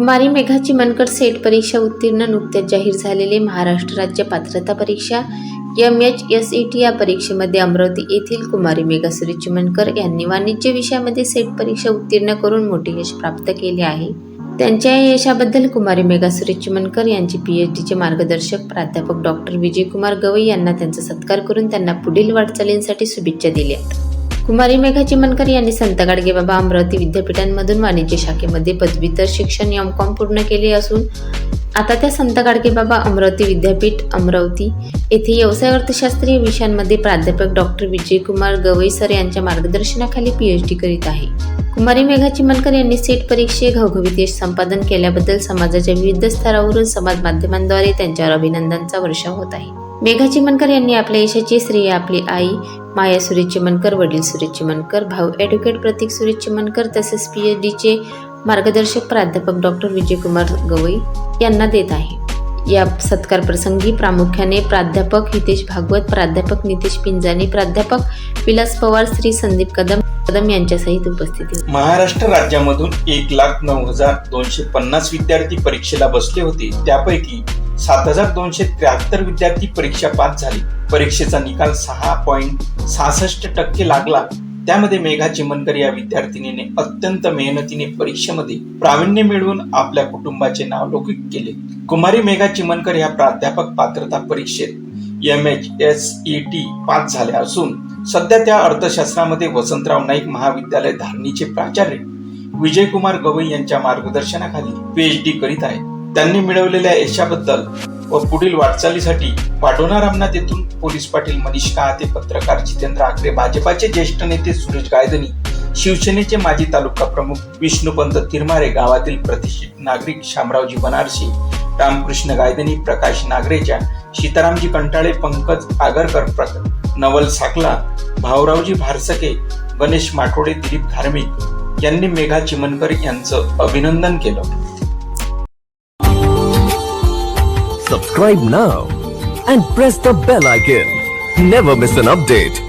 कुमारी Megha Chimankar set परीक्षा उत्तीर्ण. नुकत्याच जाहीर झालेले महाराष्ट्र राज्य पात्रता परीक्षा MHSET या परीक्षेमध्ये अमरावती येथील कुमारी मेघा सुरेश चिमनकर यांनी वाणिज्य विषयामध्ये सेट परीक्षा उत्तीर्ण करून मोठे यश प्राप्त केले आहे. त्यांच्या या यशाबद्दल कुमारी मेघा सुरेश चिमनकर यांचे PhDचे मार्गदर्शक प्राध्यापक डॉक्टर विजयकुमार गवई यांना त्यांचा सत्कार करून त्यांना पुढील वाटचालींसाठी शुभेच्छा दिल्या. कुमारी मेघा चिमनकर यांनी संत गाडगेबाबा अमरावती विद्यापीठांमधून वाणिज्य शाखेमध्ये पदव्युत्तर शिक्षण MCOM पूर्ण केले असून आता त्या संत गाडगेबाबा अमरावती विद्यापीठ अमरावती येथे व्यवसाय अर्थशास्त्र या विषयांमध्ये प्राध्यापक डॉक्टर विजयकुमार गवई सर यांच्या मार्गदर्शनाखाली PhD करीत आहे. कुमारी मेघा चिमनकर यांनी सेट परीक्षेत घवघवीत यश संपादन केल्याबद्दल समाजाच्या विविध स्तरावरून समाज माध्यमांद्वारे त्यांच्यावर अभिनंदनाचा वर्षाव होत आहे. मेघा चिमनकर यांनी आपल्या यशाचे श्रेय आपली आई माया सुरेश चिमनकर, वडील सुरेश चिमनकर, भाऊ ॲडव्होकेट प्रतीक सुरेश चिमनकर तसेच PhDचे मार्गदर्शक प्राध्यापक डॉक्टर विजयकुमार गवई यांना देत आहे. या सत्कार प्रसंगी प्रामुख्याने प्राध्यापक हितेश भागवत, प्राध्यापक नितेश पिंजानी, प्राध्यापक विलास पवार, श्री संदीप कदम यांच्यासहित उपस्थित होते. महाराष्ट्र राज्यामधून 1,09,250 विद्यार्थी परीक्षेला बसले होते. त्यापैकी 7,273 विद्यार्थी परीक्षा पास झाले. परीक्षेचा निकाल 6.66% लागला. त्यामध्ये मेघा चिमनकर या विद्यार्थिनीने अत्यंत मेहनतीने परीक्षेमध्ये प्रावीण्य मिळवून आपल्या कुटुंबाचे नाव लौकिक केले. कुमारी मेघा चिमनकर या प्राध्यापक पात्रता परीक्षेत MHSET पास झाल्या असून सध्या त्या अर्थशास्त्रामध्ये वसंतराव नाईक महाविद्यालय धारणीचे प्राचार्य विजयकुमार गवई यांच्या मार्गदर्शनाखाली PhD करीत आहेत. त्यांनी मिळवलेल्या यशाबद्दल व पुढील वाटचालीसाठी पाडोना रामनाथ येथून पोलीस पाटील मनीष कहाते, पत्रकार जितेंद्र आखरे, भाजपाचे ज्येष्ठ नेते सुरेश गायधनी, शिवसेनेचे माजी तालुका प्रमुख विष्णुपंत तिरमारे, गावातील प्रतिष्ठित नागरिक शामरावजी बनारसी, रामकृष्ण गायधनी, प्रकाश नागरेचा, सीतारामजी कंटाळे, पंकज आगरकर, नवल साकला, भाऊरावजी भारसके, गणेश माठोडे, दिलीप धार्मिक यांनी मेघा चिमनकर यांचं अभिनंदन केलं. Subscribe now and press the bell icon. Never miss an update.